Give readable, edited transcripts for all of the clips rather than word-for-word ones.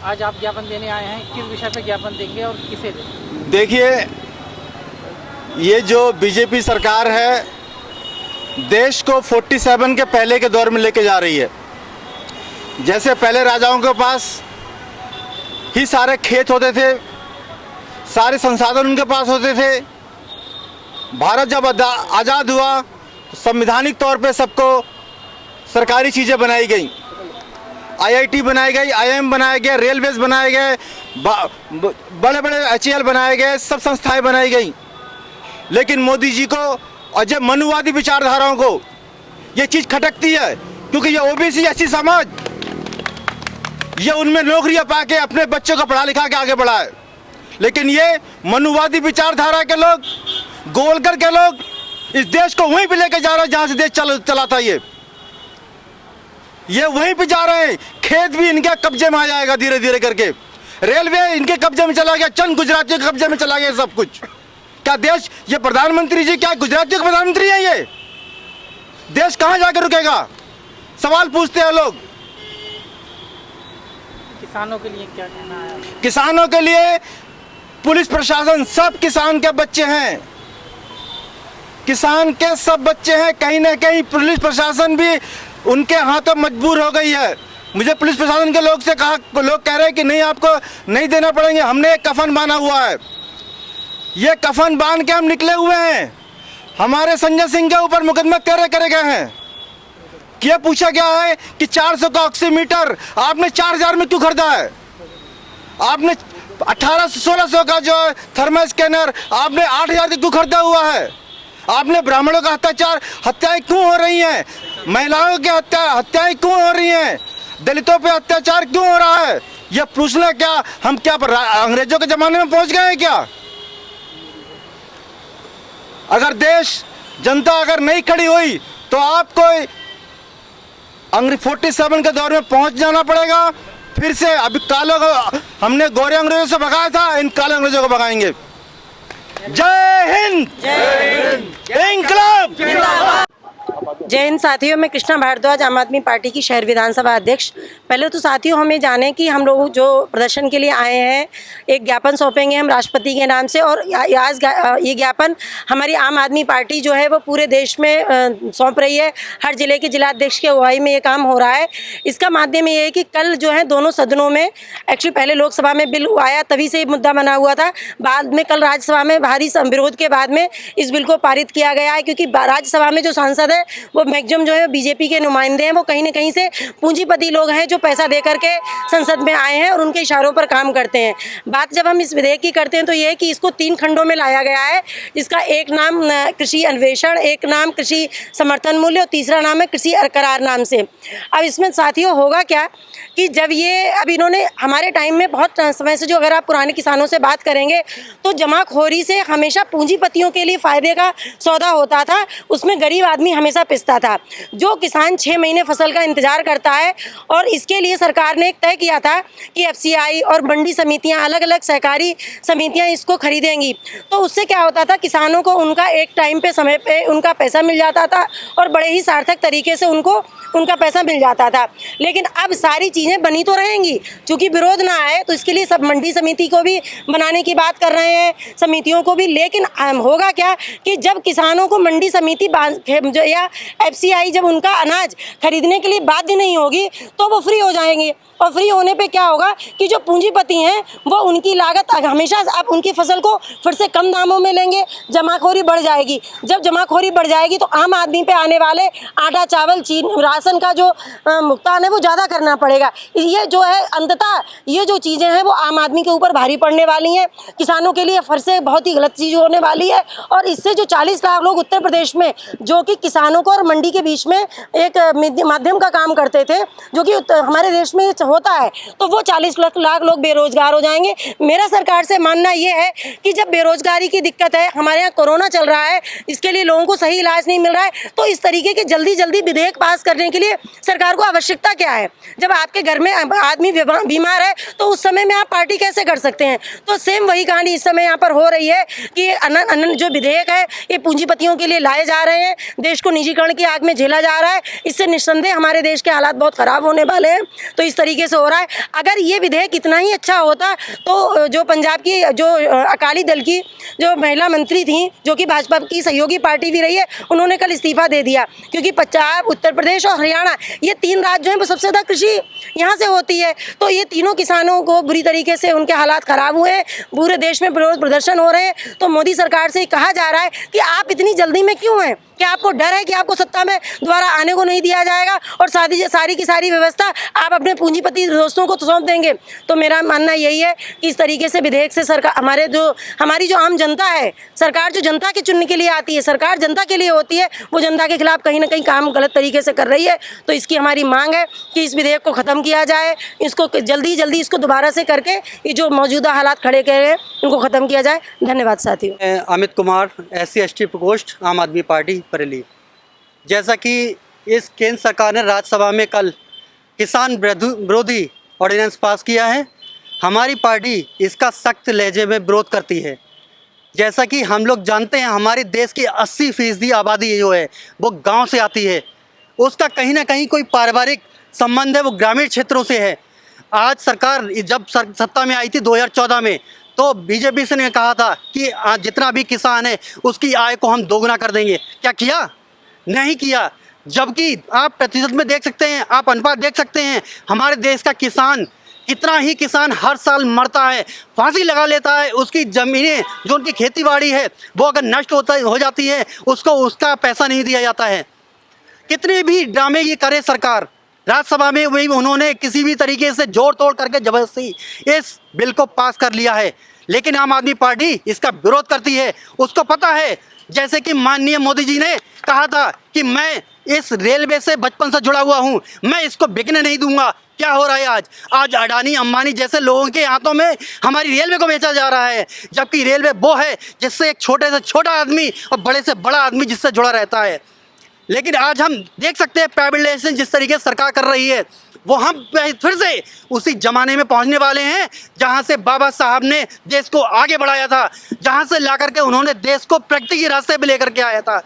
आज आप ज्ञापन देने आए हैं, किस विषय पे ज्ञापन देंगे और किसे देंगे? देखिए, ये जो बीजेपी सरकार है देश को 47 के पहले के दौर में लेके जा रही है। जैसे पहले राजाओं के पास ही सारे खेत होते थे, सारे संसाधन उनके पास होते थे। भारत जब आज़ाद हुआ तो संवैधानिक तौर पे सबको सरकारी चीज़ें बनाई गई, आईआईटी बनाई गई, आईआईएम बनाए गए, रेलवेज बनाए गए, बड़े बड़े एचएएल बनाए गए, सब संस्थाएं बनाई गई। लेकिन मोदी जी को और जब मनुवादी विचारधाराओं को ये चीज़ खटकती है, क्योंकि ये ओबीसी एससी समाज ये उनमें नौकरियां पाके अपने बच्चों को पढ़ा लिखा के आगे बढ़ाए। लेकिन ये मनुवादी विचारधारा के लोग, गोलकर के लोग इस देश को वहीं पे लेके जा रहे हैं जहां से देश चलाता ये वहीं पे जा रहे हैं। खेत भी इनके कब्जे में आ जाएगा धीरे धीरे करके, रेलवे इनके कब्जे में चला गया, चंद गुजरातियों के कब्जे में चला गया सब कुछ। क्या देश, ये प्रधानमंत्री जी क्या गुजरातियों के प्रधानमंत्री हैं? ये देश कहां जाकर रुकेगा? सवाल पूछते हैं लोग। किसानों के लिए क्या कहना है? किसानों के लिए पुलिस प्रशासन, सब किसान के बच्चे हैं, किसान के सब बच्चे हैं। कहीं ना कहीं पुलिस प्रशासन भी उनके हाथों मजबूर हो गई है। मुझे पुलिस प्रशासन के लोग से कहा, लोग कह रहे हैं कि नहीं आपको नहीं देना पड़ेंगे, हमने एक कफन बांधा हुआ है, ये कफन बांध के हम निकले हुए हैं। हमारे संजय सिंह के ऊपर मुकदमा करे गए हैं। क्या पूछा गया है कि 400 का ऑक्सीमीटर आपने 4000 में क्यों खरीदा है? आपने 1800-1600 का जो थर्मल स्कैनर आपने 8000 का क्यों खरीदा हुआ है? आपने ब्राह्मणों का हत्याएं क्यों हो रही हैं? महिलाओं की हत्याएं क्यों हो रही हैं? दलितों पे अत्याचार क्यों हो रहा है? यह पूछना क्या हम क्या अंग्रेजों के जमाने में पहुंच गए हैं क्या? अगर देश जनता अगर नहीं खड़ी हुई तो आपको 47 के दौर में पहुंच जाना पड़ेगा। फिर से अभी कालों को हमने गोरे अंग्रेजों से भगाया था, इन काले अंग्रेजों को भगाएंगे। जय हिंद, इंकलाब। जय हिंद साथियों, मैं कृष्णा भारद्वाज, आम आदमी पार्टी की शहर विधानसभा अध्यक्ष। पहले तो साथियों हमें जाने कि हम लोग जो प्रदर्शन के लिए आए हैं, एक ज्ञापन सौंपेंगे हम राष्ट्रपति के नाम से, और ये ज्ञापन हमारी आम आदमी पार्टी जो है वो पूरे देश में सौंप रही है। हर जिले के जिलाध्यक्ष की अगुवाई में ये काम हो रहा है। इसका माध्यम ये है कि कल जो है दोनों सदनों में, एक्चुअली पहले लोकसभा में बिल आया तभी से मुद्दा बना हुआ था, बाद में कल राज्यसभा में भारी विरोध के बाद में इस बिल को पारित किया गया है। क्योंकि राज्यसभा में जो सांसद है वो मैक्सिमम जो है बीजेपी के नुमाइंदे हैं, वो कहीं ना कहीं से पूंजीपति लोग हैं जो पैसा दे करके संसद में आए हैं और उनके इशारों पर काम करते हैं। बात जब हम इस विधेयक की करते हैं तो ये है कि इसको 3 खंडों में लाया गया है, जिसका एक नाम कृषि अन्वेषण, एक नाम कृषि समर्थन मूल्य और तीसरा नाम है कृषि करार नाम से। अब इसमें साथियों होगा क्या कि जब ये अब इन्होंने हमारे टाइम में बहुत समय से, जो अगर आप पुराने किसानों से बात करेंगे तो जमाखोरी से हमेशा पूंजीपतियों के लिए फ़ायदे का सौदा होता था, उसमें गरीब आदमी हमेशा पिसता था। जो किसान 6 महीने फसल का इंतजार करता है, और इसके लिए सरकार ने एक तय किया था कि एफसीआई और मंडी समितियां, अलग अलग सहकारी समितियां इसको खरीदेंगी। तो उससे क्या होता था, किसानों को उनका एक टाइम पे, समय पे उनका पैसा मिल जाता था और बड़े ही सार्थक तरीके से उनको उनका पैसा मिल जाता था। लेकिन अब सारी चीज़ें बनी तो रहेंगी, चूँकि विरोध ना आए तो इसके लिए सब मंडी समिति को भी बनाने की बात कर रहे हैं, समितियों को भी। लेकिन होगा क्या कि जब किसानों को मंडी समिति या एफसीआई जब उनका अनाज खरीदने के लिए बाध्य नहीं होगी तो वो फ्री हो जाएंगे, और फ्री होने पे क्या होगा कि जो पूंजीपति हैं वो उनकी लागत हमेशा अब उनकी फसल को फिर से कम दामों में लेंगे, जमाखोरी बढ़ जाएगी। जब जमाखोरी बढ़ जाएगी तो आम आदमी पे आने वाले आटा, चावल, चीनी, राशन का जो भुगतान है वो ज़्यादा करना पड़ेगा। ये जो है अंततः ये जो चीज़ें हैं वो आम आदमी के ऊपर भारी पड़ने वाली हैं, किसानों के लिए फिर से बहुत ही गलत चीज़ होने वाली है। और इससे जो 40 लाख लोग उत्तर प्रदेश में जो कि किसानों को और मंडी के बीच में एक माध्यम का काम करते थे, जो कि हमारे देश में होता है, तो वो 40 लाख लोग बेरोजगार हो जाएंगे। मेरा सरकार से मानना ये है कि जब बेरोजगारी की दिक्कत है, हमारे यहाँ कोरोना चल रहा है, इसके लिए लोगों को सही इलाज नहीं मिल रहा है, तो इस तरीके के जल्दी विधेयक पास करने के लिए सरकार को आवश्यकता क्या है? जब आपके घर में आदमी बीमार है तो उस समय में आप पार्टी कैसे कर सकते हैं? तो सेम वही कहानी इस समय यहाँ पर हो रही है कि अनंत जो विधेयक है ये पूंजीपतियों के लिए लाए जा रहे हैं, देश को निजीकरण की आग में झेला जा रहा है। इससे निस्संदेह हमारे देश के हालात बहुत ख़राब होने वाले हैं। तो इस तरीके से हो रहा है। अगर ये विधेयक इतना ही अच्छा होता तो जो पंजाब की जो अकाली दल की जो महिला मंत्री थी, जो कि भाजपा की सहयोगी पार्टी भी रही है, उन्होंने कल इस्तीफा दे दिया, क्योंकि पंजाब, उत्तर प्रदेश और हरियाणा ये 3 राज्य जो हैं वो सबसे ज़्यादा कृषि यहाँ से होती है। तो ये तीनों किसानों को बुरी तरीके से उनके हालात ख़राब हुए हैं, पूरे देश में विरोध प्रदर्शन हो रहे हैं। तो मोदी सरकार से कहा जा रहा है कि आप इतनी जल्दी में क्यों हैं? क्या आपको डर है कि आपको सत्ता में दोबारा आने को नहीं दिया जाएगा और सारी की सारी व्यवस्था आप अपने पूंजीपति दोस्तों को सौंप देंगे? तो मेरा मानना यही है कि इस तरीके से विधेयक से सरकार हमारी जो आम जनता है, सरकार जो जनता के चुनने के लिए आती है, सरकार जनता के लिए होती है, वो जनता के खिलाफ कहीं ना कहीं काम गलत तरीके से कर रही है। तो इसकी हमारी मांग है कि इस विधेयक को ख़त्म किया जाए, इसको जल्दी इसको दोबारा से करके ये जो मौजूदा हालात खड़े करे हैं इनको ख़त्म किया जाए। धन्यवाद साथियों। अमित कुमार, SC/ST प्रकोष्ठ, आम आदमी पार्टी बरेली। जैसा कि इस केंद्र सरकार ने राज्यसभा में कल किसान विरोधी ऑर्डिनेंस पास किया है, हमारी पार्टी इसका सख्त लहजे में विरोध करती है। जैसा कि हम लोग जानते हैं, हमारे देश की 80% आबादी जो है वो गांव से आती है, उसका कहीं ना कहीं कोई पारिवारिक संबंध है, वो ग्रामीण क्षेत्रों से है। आज सरकार जब सत्ता में आई थी 2014 में, तो बीजेपी से ने कहा था कि जितना भी किसान है उसकी आय को हम दोगुना कर देंगे। क्या किया? नहीं किया। जबकि आप प्रतिशत में देख सकते हैं, आप अनुपात देख सकते हैं, हमारे देश का किसान, कितना ही किसान हर साल मरता है, फांसी लगा लेता है। उसकी ज़मीनें जो उनकी खेती बाड़ी है वो अगर नष्ट हो जाती है, उसको उसका पैसा नहीं दिया जाता है। कितने भी ड्रामे ये करे सरकार, राज्यसभा में वही उन्होंने किसी भी तरीके से जोड़ तोड़ करके ज़बरदस्ती इस बिल को पास कर लिया है, लेकिन आम आदमी पार्टी इसका विरोध करती है। उसको पता है, जैसे कि माननीय मोदी जी ने कहा था कि मैं इस रेलवे से बचपन से जुड़ा हुआ हूँ, मैं इसको बिकने नहीं दूंगा। क्या हो रहा है आज अडानी अंबानी जैसे लोगों के हाथों में हमारी रेलवे को बेचा जा रहा है, जबकि रेलवे वो है जिससे एक छोटे से छोटा आदमी और बड़े से बड़ा आदमी जिससे जुड़ा रहता है। लेकिन आज हम देख सकते हैं प्राइवेटाइजेशन जिस तरीके से सरकार कर रही है, वो हम फिर से उसी ज़माने में पहुंचने वाले हैं जहां से बाबा साहब ने देश को आगे बढ़ाया था, जहां से ला करके उन्होंने देश को प्रगति के रास्ते पे लेकर के आया था।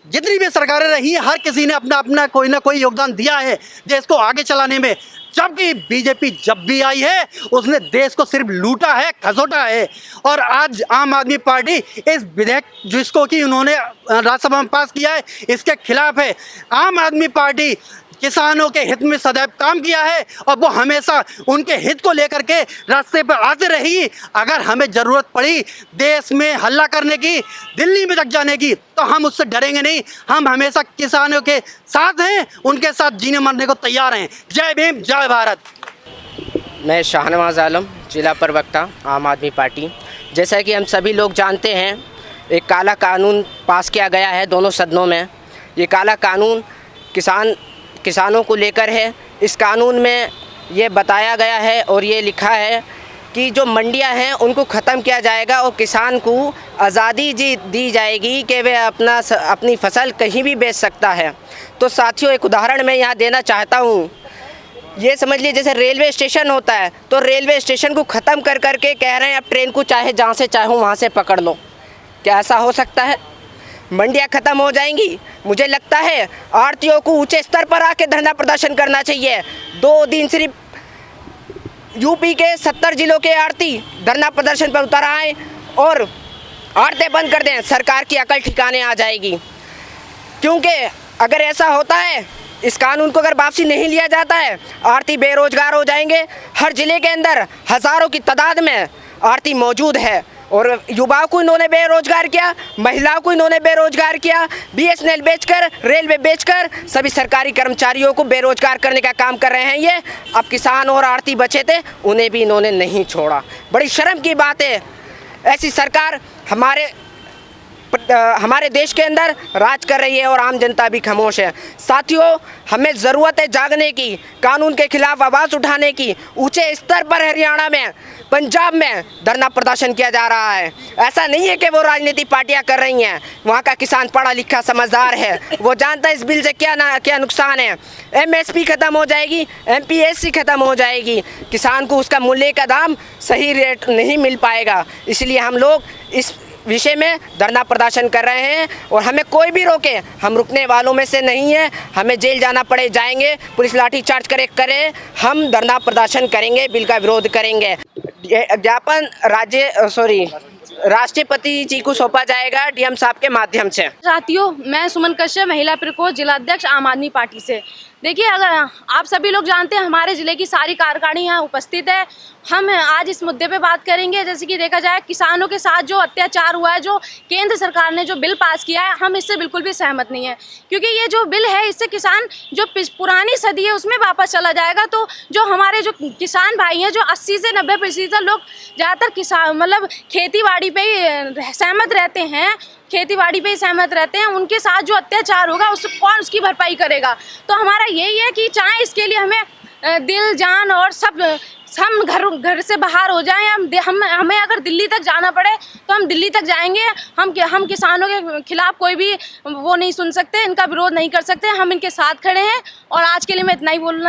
जितनी भी सरकारें रही हैं, हर किसी ने अपना कोई ना कोई योगदान दिया है देश को आगे चलाने में। जबकि बीजेपी जब भी आई है उसने देश को सिर्फ लूटा है, खसोटा है। और आज आम आदमी पार्टी इस विधेयक जिसको कि उन्होंने राज्यसभा में पास किया है, इसके खिलाफ है। आम आदमी पार्टी किसानों के हित में सदैव काम किया है और वो हमेशा उनके हित को लेकर के रास्ते पर आते रही। अगर हमें ज़रूरत पड़ी देश में हल्ला करने की, दिल्ली में तक जाने की, तो हम उससे डरेंगे नहीं। हम हमेशा किसानों के साथ हैं, उनके साथ जीने मरने को तैयार हैं। जय भीम, जय भारत। मैं शाहनवाज आलम, जिला प्रवक्ता, आम आदमी पार्टी। जैसा कि हम सभी लोग जानते हैं, एक काला कानून पास किया गया है दोनों सदनों में। ये काला कानून किसानों को लेकर है। इस कानून में ये बताया गया है और ये लिखा है कि जो मंडियां हैं उनको ख़त्म किया जाएगा और किसान को आज़ादी दी जाएगी कि वे अपनी फसल कहीं भी बेच सकता है। तो साथियों, एक उदाहरण मैं यहाँ देना चाहता हूँ। ये समझ लीजिए जैसे रेलवे स्टेशन होता है, तो रेलवे स्टेशन को ख़त्म कर करके कह रहे हैं अब ट्रेन को चाहे जहाँ से चाहो वहाँ से पकड़ लो। क्या ऐसा हो सकता है? मंडियाँ ख़त्म हो जाएंगी। मुझे लगता है आढ़तियों को ऊंचे स्तर पर आके धरना प्रदर्शन करना चाहिए। 2 दिन सिर्फ यूपी के 70 जिलों के आढ़ती धरना प्रदर्शन पर उतर आए और आड़तें बंद कर दें, सरकार की अकल ठिकाने आ जाएगी। क्योंकि अगर ऐसा होता है, इस कानून को अगर वापसी नहीं लिया जाता है, आढ़ती बेरोजगार हो जाएंगे। हर ज़िले के अंदर हज़ारों की तादाद में आढ़ती मौजूद है और युवाओं को इन्होंने बेरोजगार किया, महिलाओं को इन्होंने बेरोजगार किया। BSNL बेचकर, रेलवे बेचकर सभी सरकारी कर्मचारियों को बेरोजगार करने का काम कर रहे हैं ये। अब किसान और आढ़ती बचे थे, उन्हें भी इन्होंने नहीं छोड़ा। बड़ी शर्म की बात है, ऐसी सरकार हमारे हमारे देश के अंदर राज कर रही है और आम जनता भी खामोश है। साथियों, हमें ज़रूरत है जागने की, कानून के खिलाफ आवाज़ उठाने की। ऊंचे स्तर पर हरियाणा में, पंजाब में धरना प्रदर्शन किया जा रहा है। ऐसा नहीं है कि वो राजनीतिक पार्टियां कर रही हैं। वहाँ का किसान पढ़ा लिखा समझदार है, वो जानता है इस बिल से क्या नुकसान है। MSP ख़त्म हो जाएगी, MPSC ख़त्म हो जाएगी, किसान को उसका मूल्य का दाम सही रेट नहीं मिल पाएगा। इसलिए हम लोग इस विषय में धरना प्रदर्शन कर रहे हैं और हमें कोई भी रोके, हम रुकने वालों में से नहीं है। हमें जेल जाना पड़े जाएंगे, पुलिस लाठी चार्ज करे हम धरना प्रदर्शन करेंगे, बिल का विरोध करेंगे। ज्ञापन राष्ट्रपति जी को सौंपा जाएगा DM साहब के माध्यम से। साथियों, मैं सुमन कश्यप, महिला प्रकोष्ठ जिला अध्यक्ष आम आदमी पार्टी से। देखिए, अगर आप सभी लोग जानते हैं हमारे ज़िले की सारी कार्यकारिणी यहाँ उपस्थित है। हम आज इस मुद्दे पे बात करेंगे। जैसे कि देखा जाए, किसानों के साथ जो अत्याचार हुआ है, जो केंद्र सरकार ने जो बिल पास किया है, हम इससे बिल्कुल भी सहमत नहीं है। क्योंकि ये जो बिल है, इससे किसान जो पुरानी सदी है उसमें वापस चला जाएगा। तो जो हमारे जो किसान भाई हैं, जो 80 से 90% लोग ज़्यादातर किसान मतलब खेती बाड़ी पे ही सहमत रहते हैं, उनके साथ जो अत्याचार होगा कौन उसकी भरपाई करेगा। तो हमारा यही है कि चाहे इसके लिए हमें दिल जान और सब हम घर से बाहर हो जाएं। हमें अगर दिल्ली तक जाना पड़े तो हम दिल्ली तक जाएंगे। हम किसानों के खिलाफ कोई भी वो नहीं सुन सकते, इनका विरोध नहीं कर सकते। हम इनके साथ खड़े हैं और आज के लिए मैं इतना ही बोलना